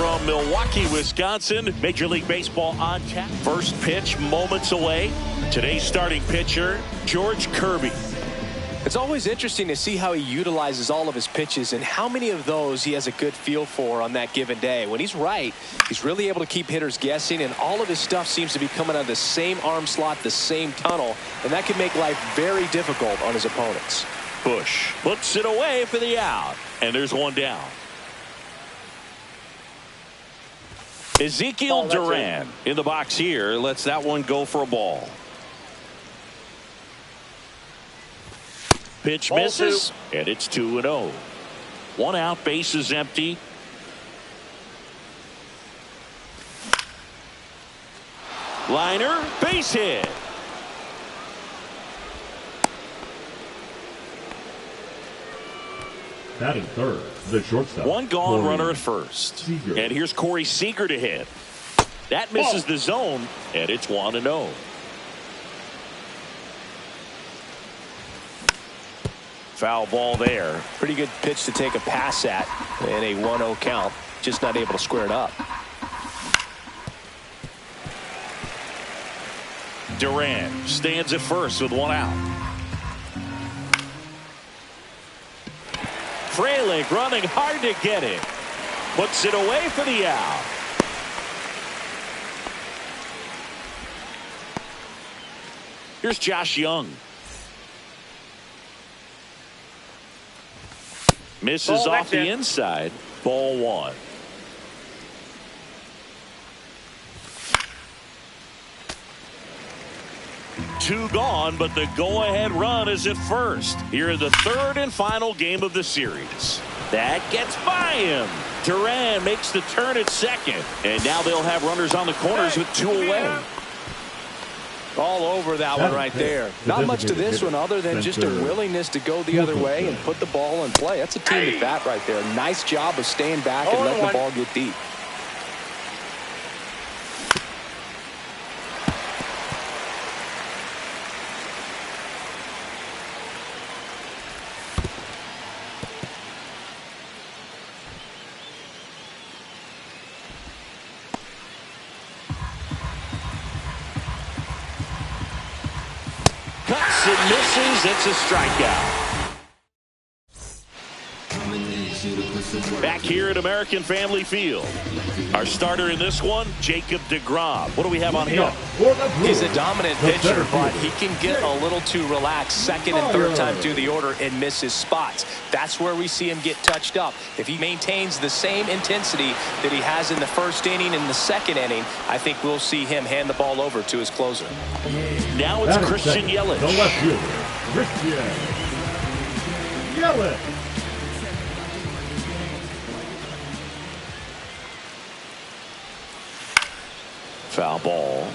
from Milwaukee, Wisconsin. Major League Baseball on tap. First pitch moments away. Today's starting pitcher, George Kirby. It's always interesting to see how he utilizes all of his pitches and how many of those he has a good feel for on that given day. When he's right, he's really able to keep hitters guessing, and all of his stuff seems to be coming out of the same arm slot, the same tunnel, and that can make life very difficult on his opponents. Bush puts it away for the out, and there's one down. Ezekiel Duran in the box here lets that one go for a ball. Pitch misses, and it's 2-0. One out, base is empty. Liner, base hit. Batting third, the shortstop. One gone, runner at first. Seager. And here's Corey Seager to hit. That misses the zone, and it's 1-0. Foul ball there. Pretty good pitch to take a pass at in a 1-0 count. Just not able to square it up. Duran stands at first with one out. Frelick running hard to get it. Puts it away for the out. Here's Josh Young. Misses off the inside. Ball one. Two gone, but the go-ahead run is at first. Here in the third and final game of the series. That gets by him. Duran makes the turn at second. And now they'll have runners on the corners with two away. All over that one right there. Not much to this one other than just a willingness to go the other way and put the ball in play. That's a team at bat right there. Nice job of staying back and letting the ball get deep. Cuts and misses. It's a strikeout. Back here at American Family Field. Our starter in this one, Jacob deGrom. What do we have on him? He's a dominant pitcher, but he can get a little too relaxed second and third time through the order and miss his spots. That's where we see him get touched up. If he maintains the same intensity that he has in the first inning and the second inning, I think we'll see him hand the ball over to his closer. Now it's Christian Yelich. The left fielder, Christian Yelich. Foul ball.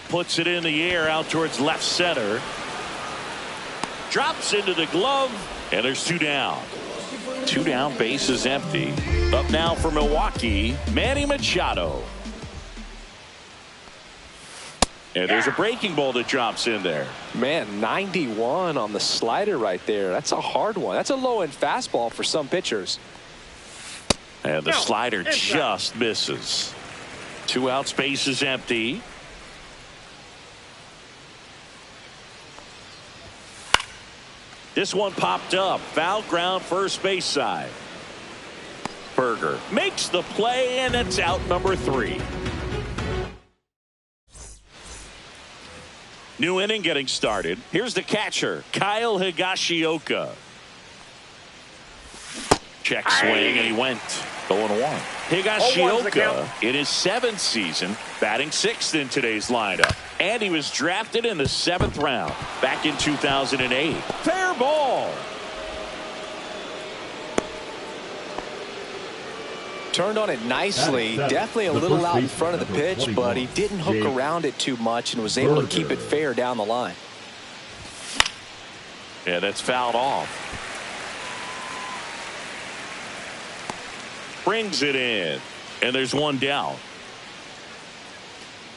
Puts it in the air out towards left center. Drops into the glove, and there's two down. Two down, base is empty. Up now for Milwaukee, Manny Machado. And there's a breaking ball that drops in there. Man, 91 on the slider right there. That's a hard one. That's a low-end fastball for some pitchers. And the slider just misses. Two outs, base is empty. This one popped up. Foul ground, first base side. Berger makes the play, and it's out number 3. New inning getting started. Here's the catcher, Kyle Higashioka. Check swing, and he went 0-1. Higashioka in his 7th season, batting 6th in today's lineup. And he was drafted in the 7th round back in 2008. Fair ball. Turned on it nicely. Definitely a little out in front of the pitch, but he didn't hook around it too much and was able to keep it fair down the line. Yeah, that's fouled off. Brings it in, and there's one down.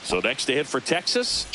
So next to hit for Texas,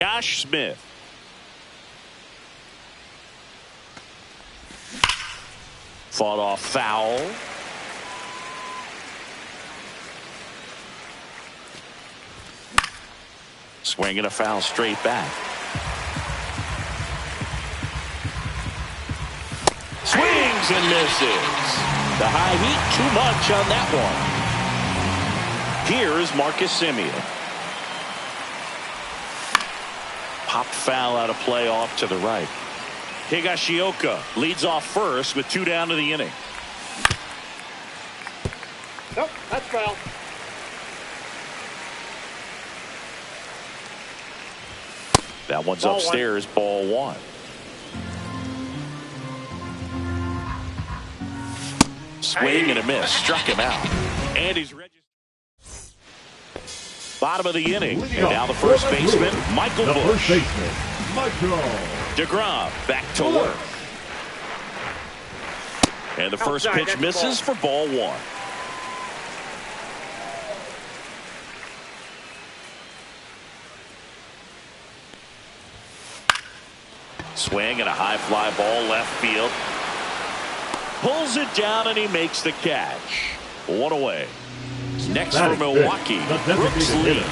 Josh Smith. Fought off foul. Swinging a foul straight back. Swings and misses. The high heat too much on that one. Here is Marcus Semien. Popped foul out of play off to the right. Higashioka leads off first with 2 down to the inning. Nope, that's foul. That one's upstairs, ball 1. Swing and a miss. Struck him out. And he's registered. Bottom of the inning. And now the first baseman, Michael Busch. First baseman, Michael. DeGrom back to work. And the first pitch misses for ball 1. Swing and a high fly ball left field. Pulls it down and he makes the catch. 1 away. Next for Milwaukee, Brooks Lee.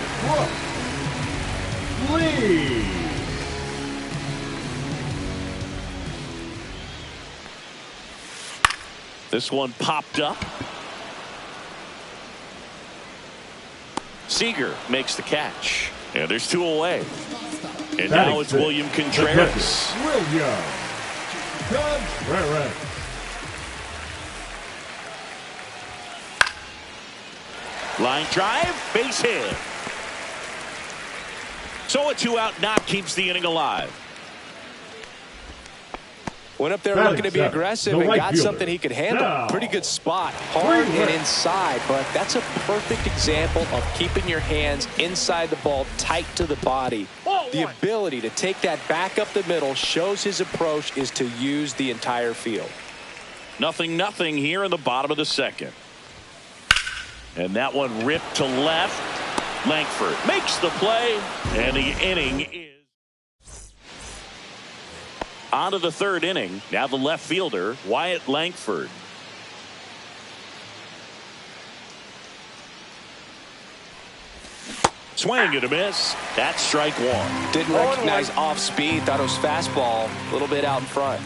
Lee. This one popped up. Seager makes the catch. And there's 2 away. And now it's William Contreras. William Contreras. Line drive, base hit. So a 2-out knock keeps the inning alive. Went up there looking to be aggressive and got something he could handle. Pretty good spot, hard and inside, but that's a perfect example of keeping your hands inside the ball, tight to the body. The ability to take that back up the middle shows his approach is to use the entire field. 0-0 here in the bottom of the second. And that one ripped to left. Langford makes the play, and the inning is on to the 3rd inning. Now the left fielder, Wyatt Langford. Swing and a miss. That's strike 1. Didn't recognize off speed. Thought it was fastball. A little bit out in front.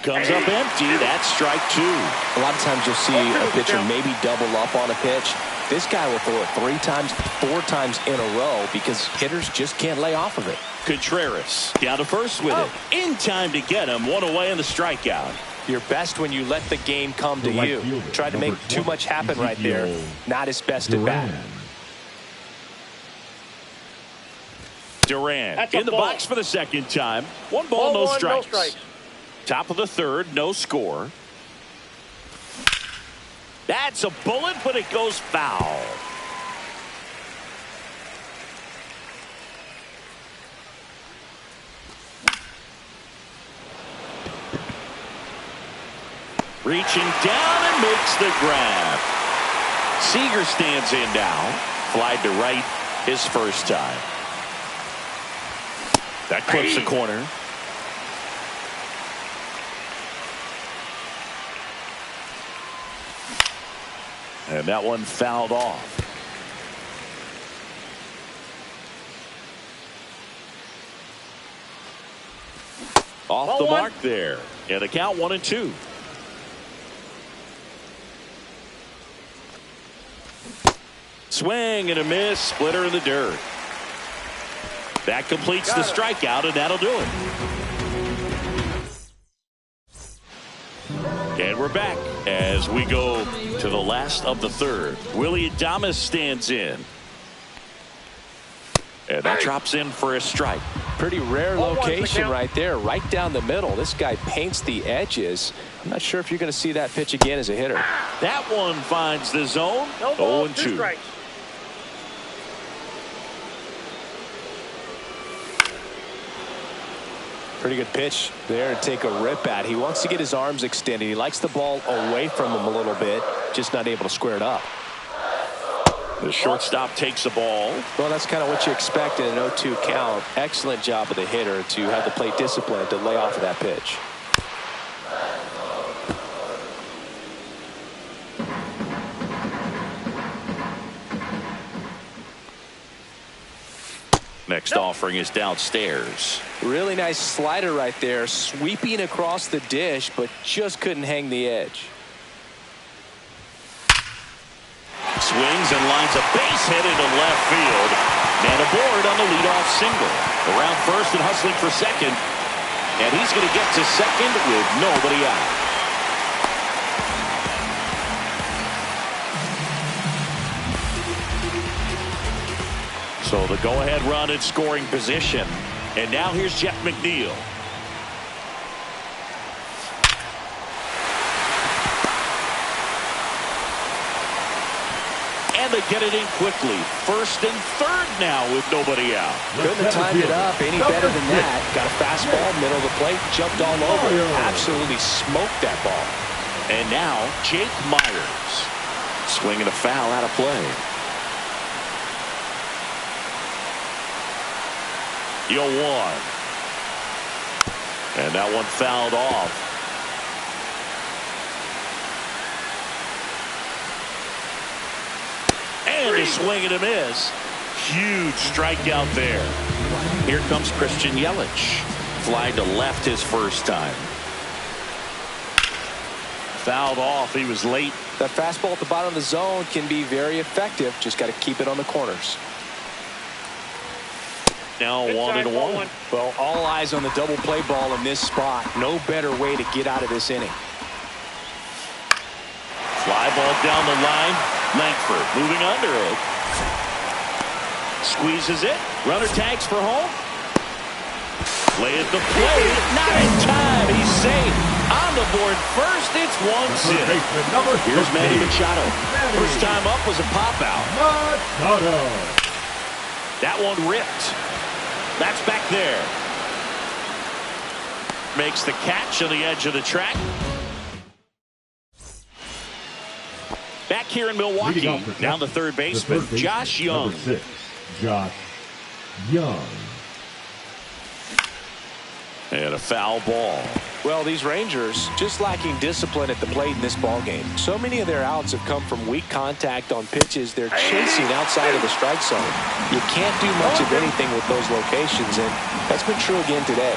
Comes up empty. That's strike 2. A lot of times you'll see a pitcher maybe double up on a pitch. This guy will throw it 3 times, 4 times in a row because hitters just can't lay off of it. Contreras down to first with it. In time to get him. 1 away in the strikeout. You're best when you let the game come to you. Tried to make too much happen right there. Not his best at bat. Durant in the box for the 2nd time. 1 ball, no strikes. Top of the 3rd, no score. That's a bullet, but it goes foul. Reaching down and makes the grab. Seager stands in now. Flied to right his first time. That clips the corner. And that one fouled off. Off the mark there. And the count 1-2. Swing and a miss. Splitter in the dirt. That completes the strikeout, and that'll do it. And we're back as we go to the last of the 3rd. Willie Adames stands in. And that drops in for a strike. Pretty rare location right there, right down the middle. This guy paints the edges. I'm not sure if you're going to see that pitch again as a hitter. That one finds the zone. 0-2. Pretty good pitch there to take a rip at. He wants to get his arms extended. He likes the ball away from him a little bit, just not able to square it up. The shortstop takes the ball. Well, that's kind of what you expect in an 0-2 count. Excellent job of the hitter to have the plate discipline to lay off of that pitch. Next offering is downstairs. Really nice slider right there, sweeping across the dish, but just couldn't hang the edge. Swings and lines a base hit into left field. Man aboard on the leadoff single. Around first and hustling for second. And he's going to get to second with nobody out. So the go-ahead run in scoring position. And now here's Jeff McNeil. And they get it in quickly. First and third now with nobody out. Couldn't have timed it up any better than that. Got a fastball, middle of the plate, jumped all over it. Absolutely smoked that ball. And now Jake Myers. Swinging a foul out of play. 0-1. And that one fouled off. And a swing and a miss. Huge strikeout there. Here comes Christian Yelich. Fly to left his first time. Fouled off. He was late. That fastball at the bottom of the zone can be very effective. Just got to keep it on the corners. Now 1-1. Well, all eyes on the double play ball in this spot. No better way to get out of this inning. Fly ball down the line. Langford moving under it. Squeezes it. Runner tags for home. Play at the plate. Not in time. He's safe. On the board first. It's 1-0. Here's Manny Machado. First time up was a pop out. That one ripped. That's back there. Makes the catch on the edge of the track. Back here in Milwaukee, down the third baseman, Josh Young. Josh Young. And a foul ball. Well, these Rangers just lacking discipline at the plate in this ballgame. So many of their outs have come from weak contact on pitches they're chasing outside of the strike zone. You can't do much of anything with those locations, and that's been true again today.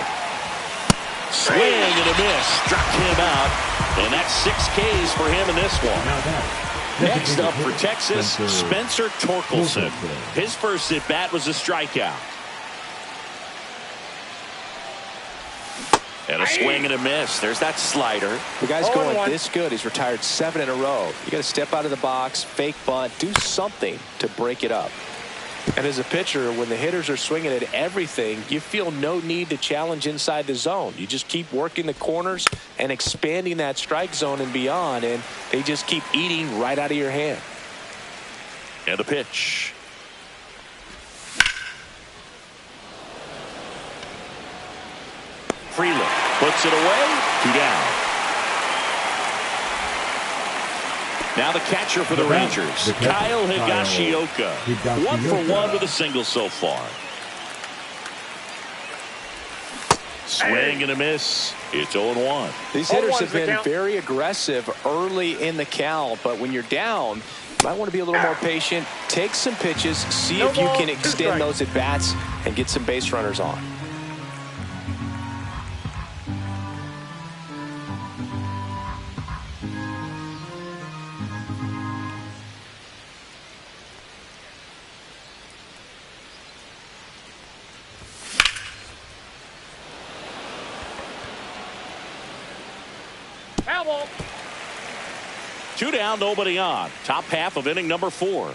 Swing and a miss. Struck him out. And that's 6 Ks for him in this one. Next up for Texas, Spencer Torkelson. His first at bat was a strikeout. And a swing and a miss. There's that slider. The guy's going this good. He's retired 7 in a row. You got to step out of the box, fake bunt, do something to break it up. And as a pitcher, when the hitters are swinging at everything, you feel no need to challenge inside the zone. You just keep working the corners and expanding that strike zone and beyond, and they just keep eating right out of your hand. And a pitch. Freeland puts it away. 2 down. Now the catcher for the Rangers, Kyle Higashioka. 1 for 1 with a single so far. Swing and a miss. It's 0-1. These hitters have been very aggressive early in the count, but when you're down, you might want to be a little more patient. Take some pitches, see if you can extend those at bats and get some base runners on. Foul. 2 down, nobody on. Top half of inning number 4.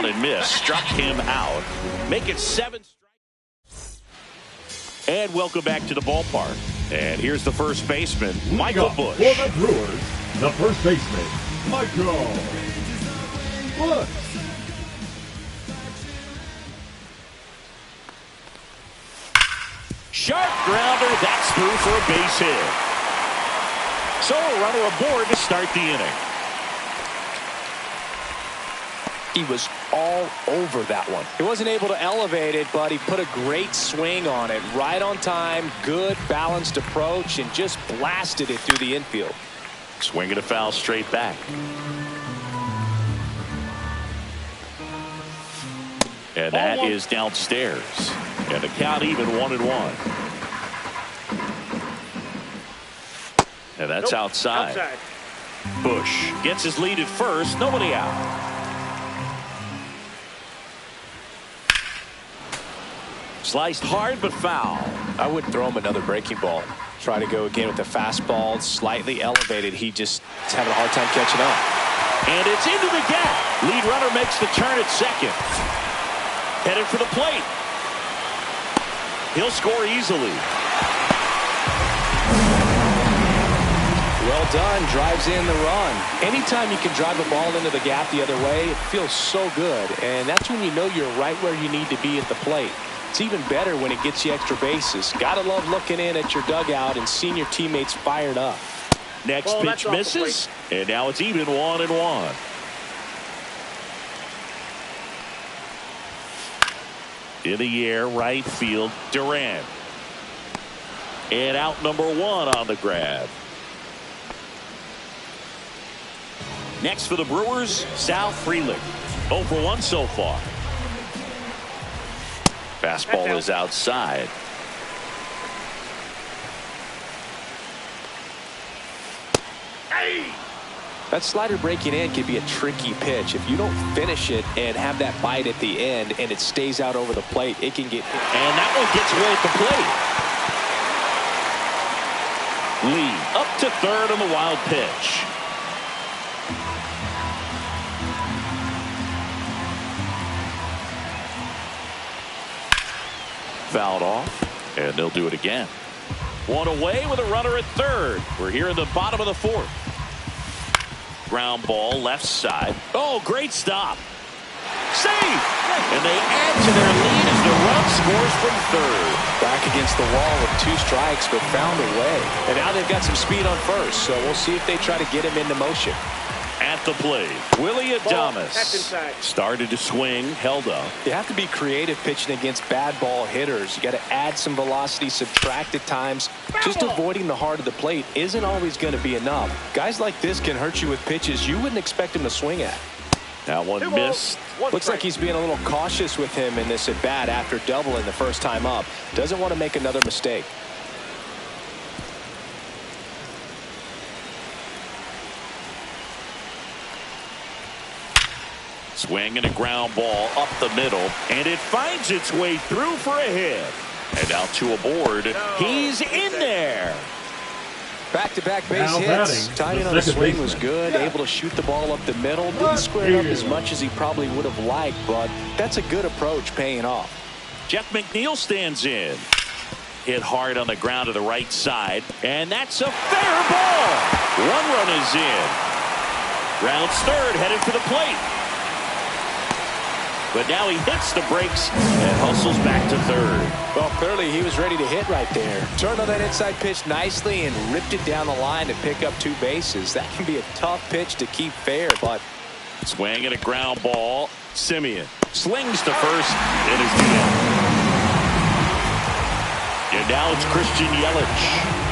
and missed. Struck him out. Make it 7 strikes. And welcome back to the ballpark. And here's the first baseman, Michael Busch. For the Brewers, the first baseman, Michael Busch. Sharp grounder. That's through for a base hit. So a runner aboard to start the inning. He was all over that one. He wasn't able to elevate it, but he put a great swing on it. Right on time, good balanced approach, and just blasted it through the infield. Swinging a foul straight back. And that is downstairs. And the count even 1-1. And that's outside. Busch gets his lead at first. Nobody out. Sliced hard but foul. I wouldn't throw him another breaking ball. Try to go again with the fastball, slightly elevated. He just is having a hard time catching up. And it's into the gap. Lead runner makes the turn at second. Headed for the plate. He'll score easily. Well done. Drives in the run. Anytime you can drive a ball into the gap the other way, it feels so good. And that's when you know you're right where you need to be at the plate. It's even better when it gets you extra bases. Gotta love looking in at your dugout and seeing your teammates fired up. Next pitch misses, and now it's even 1-1. In the air, right field, Duran. And out number 1 on the grab. Next for the Brewers, Sal Frelick. 0 for 1 so far. Fastball is outside. That slider breaking in can be a tricky pitch. If you don't finish it and have that bite at the end and it stays out over the plate, it can get hit. And that one gets away at the plate. Lee up to third on the wild pitch. Fouled off, and they'll do it again. One away with a runner at third. We're here in the bottom of the 4th. Ground ball left side. Oh, great stop. Save! And they add to their lead as the run scores from third. Back against the wall with 2 strikes, but found a way. And now they've got some speed on first, so we'll see if they try to get him into motion. At the plate, Willie Adames started to swing, held up. You have to be creative pitching against bad ball hitters. You got to add some velocity, subtract at times. Just avoiding the heart of the plate isn't always going to be enough. Guys like this can hurt you with pitches you wouldn't expect him to swing at. That one missed. Looks like he's being a little cautious with him in this at bat after doubling the first time up. Doesn't want to make another mistake. Swing and a ground ball up the middle, and it finds its way through for a hit. And now 2 aboard. He's in there. Back-to-back base hits. Tied in on the swing was good. Able to shoot the ball up the middle. Didn't square it up as much as he probably would have liked, but that's a good approach paying off. Jeff McNeil stands in. Hit hard on the ground to the right side, and that's a fair ball. 1 run is in. Rounds third, headed for the plate. But now he hits the brakes and hustles back to third. Well, clearly he was ready to hit right there. Turned on that inside pitch nicely and ripped it down the line to pick up 2 bases. That can be a tough pitch to keep fair, but... Swing and a ground ball. Simeon slings to first and is dead. And now it's Christian Yelich.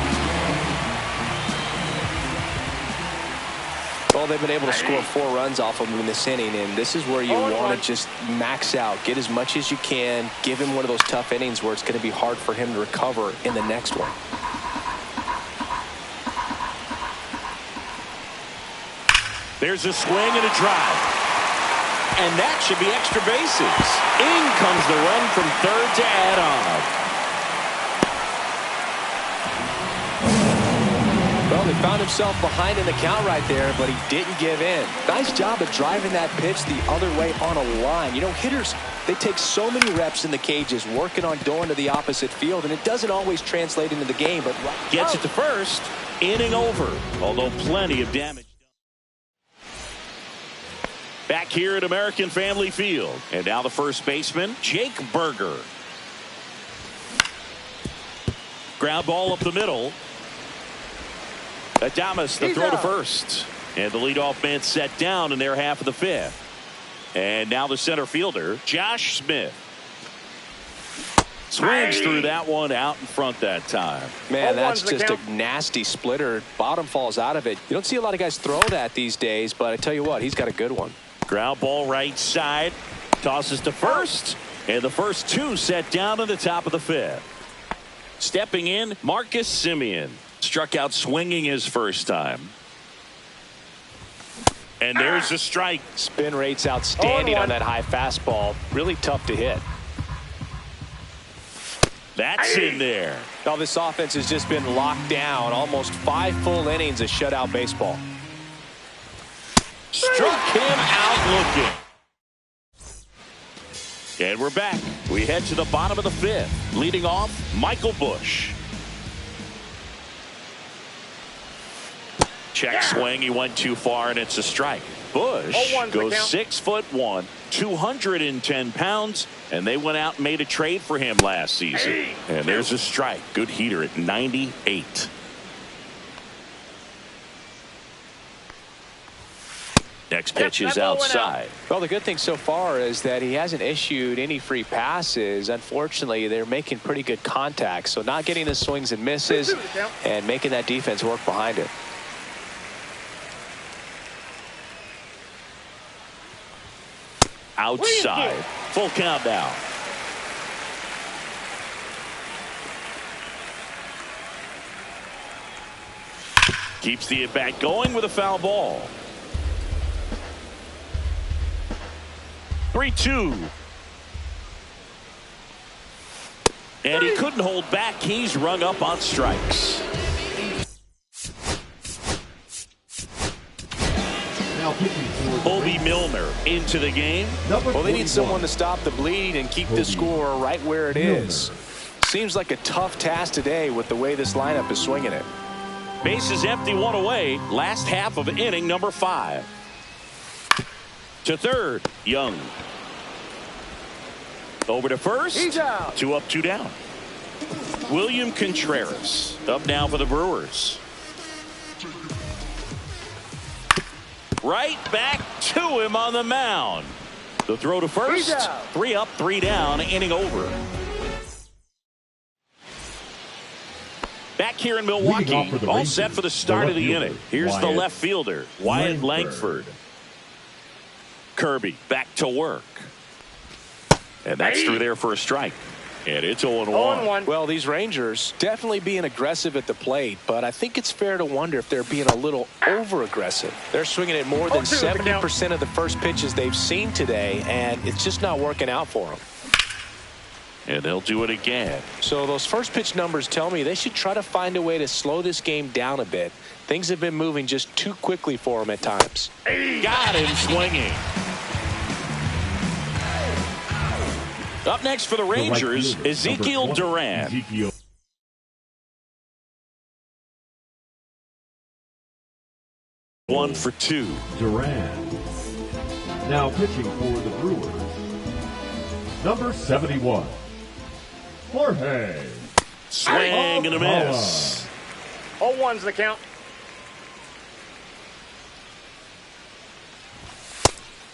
Well, they've been able to score 4 runs off of him in this inning, and this is where you want to just max out. Get as much as you can. Give him one of those tough innings where it's going to be hard for him to recover in the next one. There's a swing and a drive. And that should be extra bases. In comes the run from third to add on. Well, Well, he found himself behind in the count right there, but he didn't give in. Nice job of driving that pitch the other way on a line. You know, hitters, they take so many reps in the cages working on going to the opposite field, and it doesn't always translate into the game. But gets it to first, inning over, although plenty of damage. Back here at American Family Field, and now the first baseman, Jake Berger. Ground ball up the middle. Adames, the throw to first. And the leadoff man set down in their half of the fifth. And now the center fielder, Josh Smith. Swings through that one out in front that time. Man, that's just a nasty splitter. Bottom falls out of it. You don't see a lot of guys throw that these days, but I tell you what, he's got a good one. Ground ball right side. Tosses to first. And the first two set down in the top of the fifth. Stepping in, Marcus Semien. Struck out swinging his first time. And there's a strike. Spin rate's outstanding on that high fastball. Really tough to hit. That's in there. Now this offense has just been locked down. Almost 5 full innings of shutout baseball. Struck him out looking. And we're back. We head to the bottom of the fifth. Leading off, Michael Busch. Check swing. He went too far, and it's a strike. Busch goes 6'1", 210 pounds, and they went out and made a trade for him last season. And there's a strike. Good heater at 98. Next pitch is outside. Well, the good thing so far is that he hasn't issued any free passes. Unfortunately, they're making pretty good contact, so not getting the swings and misses and making that defense work behind it. Outside. Full count now. Keeps the at-bat going with a foul ball. 3-2. And he couldn't hold back. He's rung up on strikes. Bobby Milner into the game. Well, they need someone to stop the bleed and keep the score right where it is. Seems like a tough task today with the way this lineup is swinging it. Bases empty, one away. Last half of inning number 5. To third, Young. Over to first. He's out. 2 up, 2 down. William Contreras up now for the Brewers. Right back to him on the mound. The throw to first. 3 up, 3 down, inning over. Back here in Milwaukee, all set for the start of the inning. Here's the left fielder, Wyatt Langford. Kirby back to work. And that's through there for a strike. And it's 0-1. Well, these Rangers definitely being aggressive at the plate, but I think it's fair to wonder if they're being a little over-aggressive. They're swinging at more than 70% of the first pitches they've seen today, and it's just not working out for them. And they'll do it again. So those first pitch numbers tell me they should try to find a way to slow this game down a bit. Things have been moving just too quickly for them at times. Got him swinging. Up next for the Rangers, Ezekiel Duran. 1 for 2. Duran. Now pitching for the Brewers, number 71, Jorge. Swing and a miss. 0-1's the count.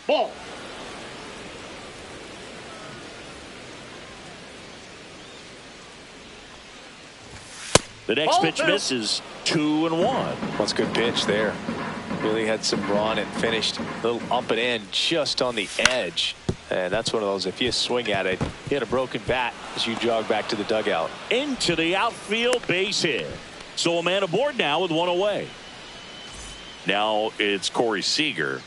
Ball. The next pitch misses. 2-1. That's a good pitch there. Really had some brawn and finished a little up and in just on the edge. And that's one of those, if you swing at it, you hit a broken bat as you jog back to the dugout. Into the outfield, base hit. So a man aboard now with 1 away. Now it's Corey Seager.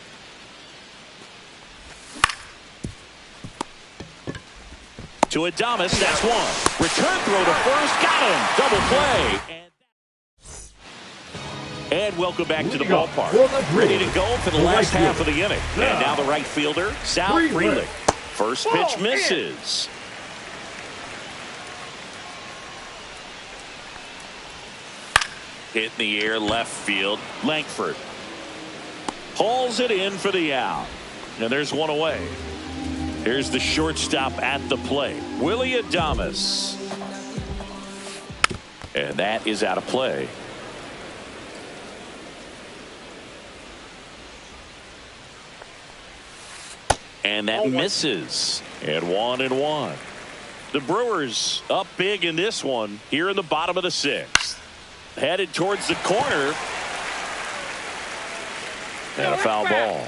To Adames, that's 1. Return throw to first, got him. Double play. And welcome back to the Leading off ballpark. for the Ready to Brewers, go for the the last right half of fielder. the inning. And now the right fielder, Sal Frelick. First pitch misses. Hit in the air, left field. Langford hauls it in for the out. And there's one away. Here's the shortstop at the plate, Willie Adames. And that is out of play. And that misses. And 1-1. The Brewers up big in this one here in the bottom of the sixth. Headed towards the corner. And a foul ball.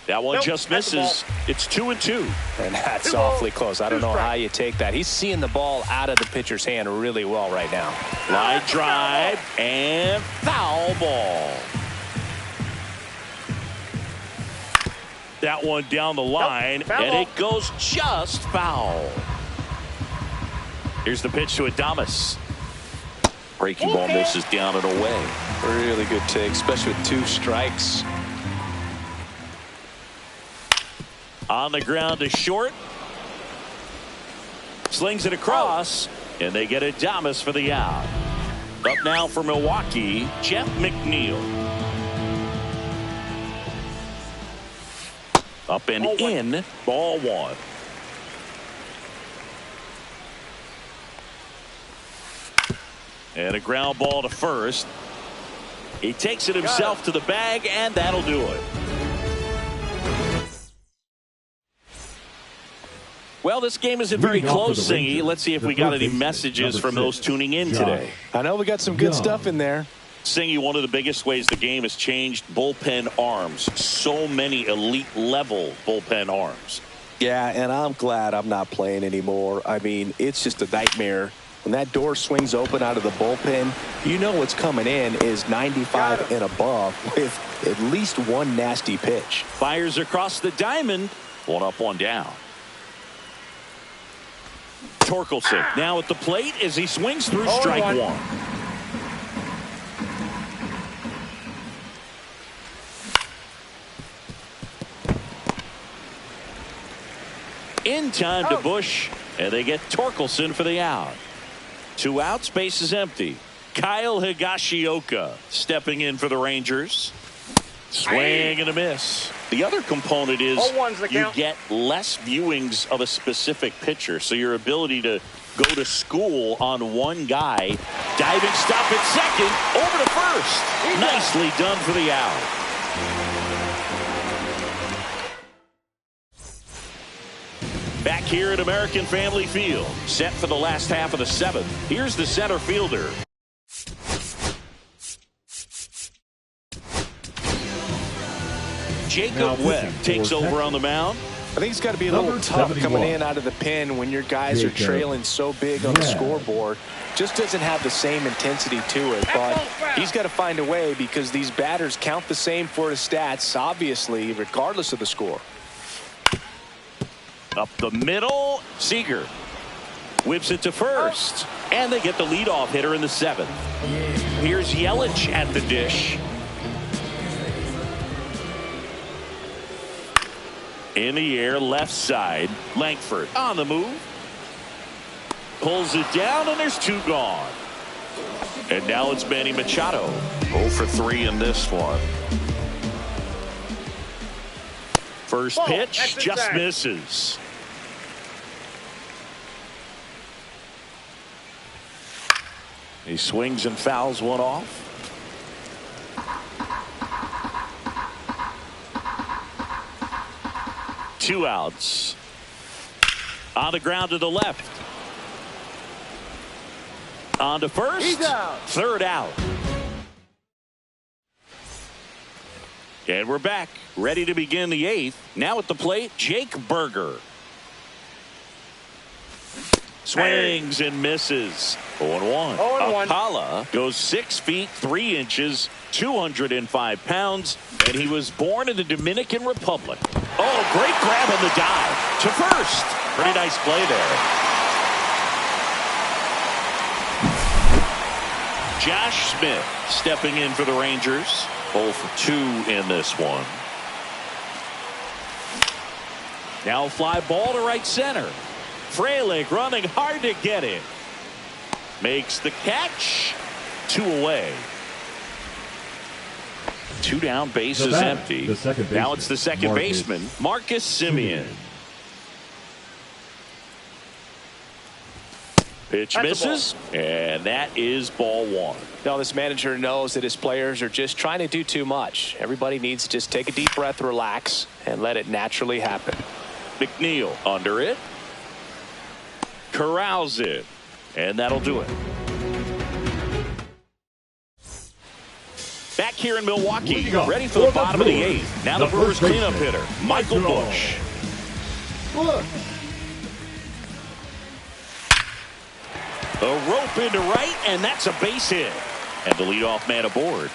That one just misses. It's 2-2. And that's awfully close. I don't know how you take that. He's seeing the ball out of the pitcher's hand really well right now. Line drive and foul ball. That one down the line, and it goes just foul. Here's the pitch to Adames. Breaking ball misses down and away. Really good take, especially with 2 strikes. On the ground to short. Slings it across, and they get Adames for the out. Up now for Milwaukee, Jeff McNeil. Up and in, ball 1. And a ground ball to first. He takes it himself to the bag, and that'll do it. Well, this game isn't very close, Singy. Let's see if we got any messages from those tuning in today. I know we got some good stuff in there. Singy, one of the biggest ways the game has changed, bullpen arms. So many elite level bullpen arms. Yeah, and I'm glad I'm not playing anymore. I mean, it's just a nightmare. When that door swings open out of the bullpen, you know what's coming in is 95 and above with at least one nasty pitch. Fires across the diamond. 1 up, 1 down. Torkelson now at the plate as he swings through strike 1. In time to Bush, and they get Torkelson for the out. 2 outs, base is empty. Kyle Higashioka stepping in for the Rangers. Swing and a miss. The other component is you get less viewings of a specific pitcher, so your ability to go to school on one guy. Diving stop at second, over to first. Nicely done for the out. Back here at American Family Field, set for the last half of the 7th. Here's the center fielder. Jacob Webb takes over on the mound. I think it's got to be a little tough coming in out of the pen when your guys are trailing so big on the scoreboard. Just doesn't have the same intensity to it, but he's got to find a way because these batters count the same for his stats, obviously, regardless of the score. Up the middle, Seager whips it to first, and they get the leadoff hitter in the 7th. Here's Yelich at the dish. In the air, left side. Langford on the move. Pulls it down, and there's 2 gone. And now it's Manny Machado. 0 for 3 in this one. First pitch just misses. He swings and fouls one off. Two outs. On the ground to the left. On to first. He's out. Third out. And we're back. Ready to begin the 8th. Now at the plate, Jake Berger. Swings and misses. 0-1. Alcala goes 6 feet 3 inches, 205 pounds, and he was born in the Dominican Republic. Oh, great grab on the dive to first. Pretty nice play there. Josh Smith stepping in for the Rangers. 0 for 2 in this one. Now fly ball to right center. Frelick running hard to get it. Makes the catch. 2 away. 2 down, bases empty. Now it's the second baseman, Marcus Semien. Pitch misses, and that is ball 1. Now this manager knows that his players are just trying to do too much. Everybody needs to just take a deep breath, relax, and let it naturally happen. McNeil under it. Corrals it, and that'll do it. Back here in Milwaukee, ready for the bottom of the 8th. Now the Brewers cleanup hitter, Michael Busch. A rope into right, and that's a base hit. And the leadoff man aboard.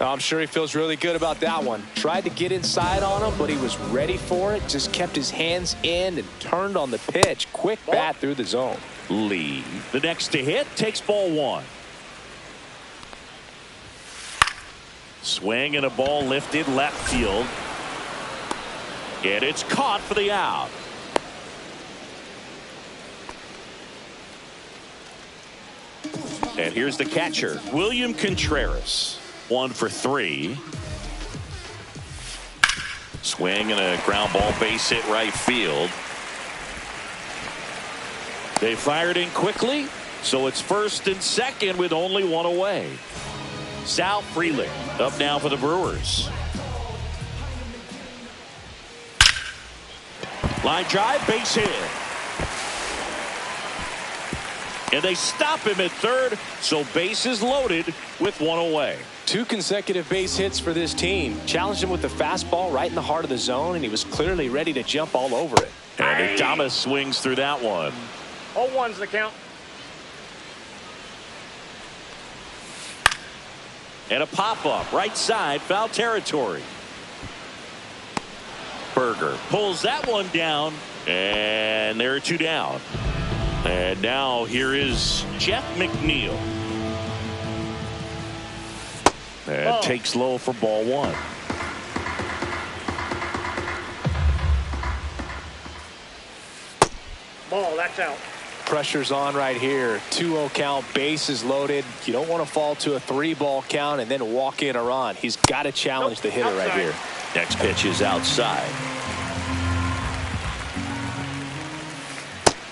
I'm sure he feels really good about that one. Tried to get inside on him, but he was ready for it. Just kept his hands in and turned on the pitch. Quick bat through the zone. Lee, the next to hit, takes ball 1. Swing and a ball lifted left field. And it's caught for the out. And here's the catcher, William Contreras. 1 for 3. Swing and a ground ball base hit right field. They fired in quickly, so it's first and second with only 1 away. Sal Frelick up now for the Brewers. Line drive, base hit. And they stop him at third, so bases loaded with 1 away. 2 consecutive base hits for this team. Challenged him with the fastball right in the heart of the zone, and he was clearly ready to jump all over it. And Thomas swings through that one. 0-1's the count. And a pop-up, right side, foul territory. Berger pulls that one down, and there are 2 down. And now here is Jeff McNeil. And takes low for ball 1. Ball, that's out. Pressure's on right here. 2-0 count, bases loaded. You don't want to fall to a 3-ball count and then walk in a run. He's got to challenge the hitter right here. Next pitch is outside.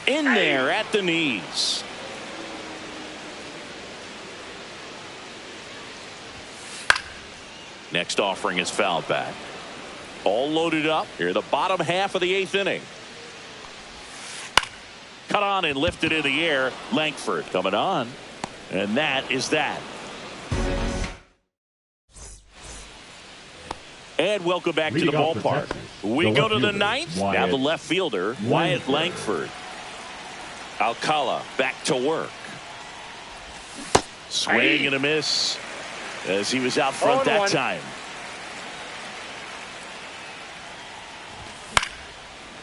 In there at the knees. Next offering is fouled back. All loaded up here, the bottom half of the 8th inning. Cut on and lifted in the air. Langford coming on. And that is that. And welcome back to the ballpark. We go to the 9th. Now the left fielder, Wyatt Langford. Alcala back to work. Swing and a miss as he was out front that time.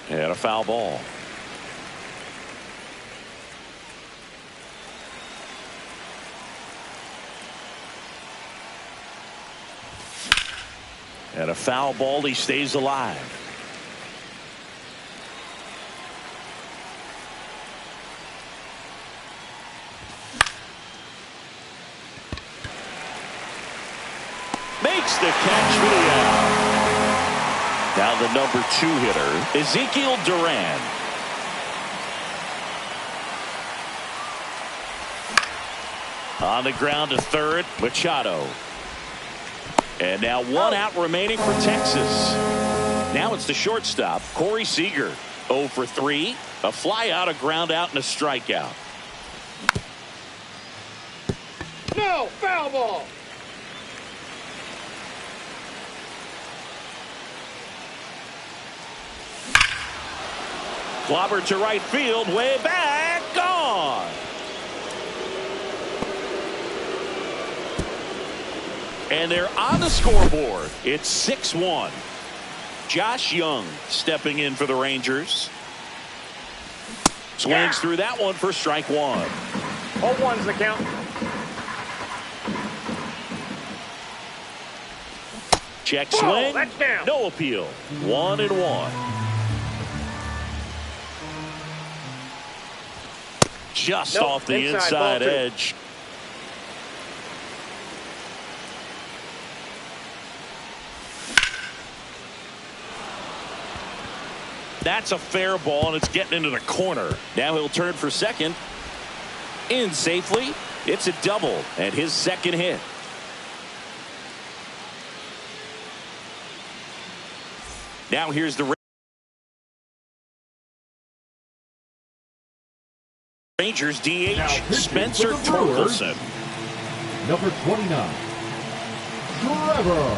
And a foul ball. And a foul ball, he stays alive. Makes the catch for the out. Now the number 2 hitter, Ezekiel Duran. On the ground to third, Machado. And now 1 out remaining for Texas. Now it's the shortstop, Corey Seager. 0 for 3, a fly out, a ground out, and a strikeout. No, foul ball. Clobber to right field, way back, gone. And they're on the scoreboard. It's 6-1. Josh Young stepping in for the Rangers. Swings through that one for strike 1. 0-1's the count. Check Ball, swing. that's down. No appeal. 1-1. Just Nope, off the inside, inside ball 2. edge. That's a fair ball, and it's getting into the corner. Now he'll turn for second. In safely. It's a double, and his second hit. Now here's the Rangers DH, Now pitching Spencer for the Brewers, Torkelson. Number 29, Trevor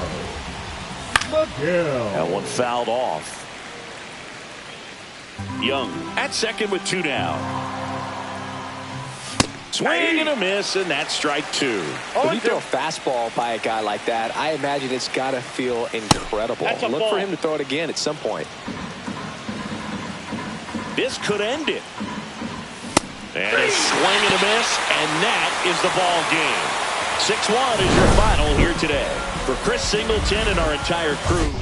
McGill. That one fouled off. Young at second with 2 down. Swing and a miss, and that's strike 2. When you throw a fastball by a guy like that, I imagine it's got to feel incredible. That's a Look ball. for him to throw it again at some point. This could end it. And a swing and a miss, and that is the ball game. 6-1 is your final here today. For Chris Singleton and our entire crew.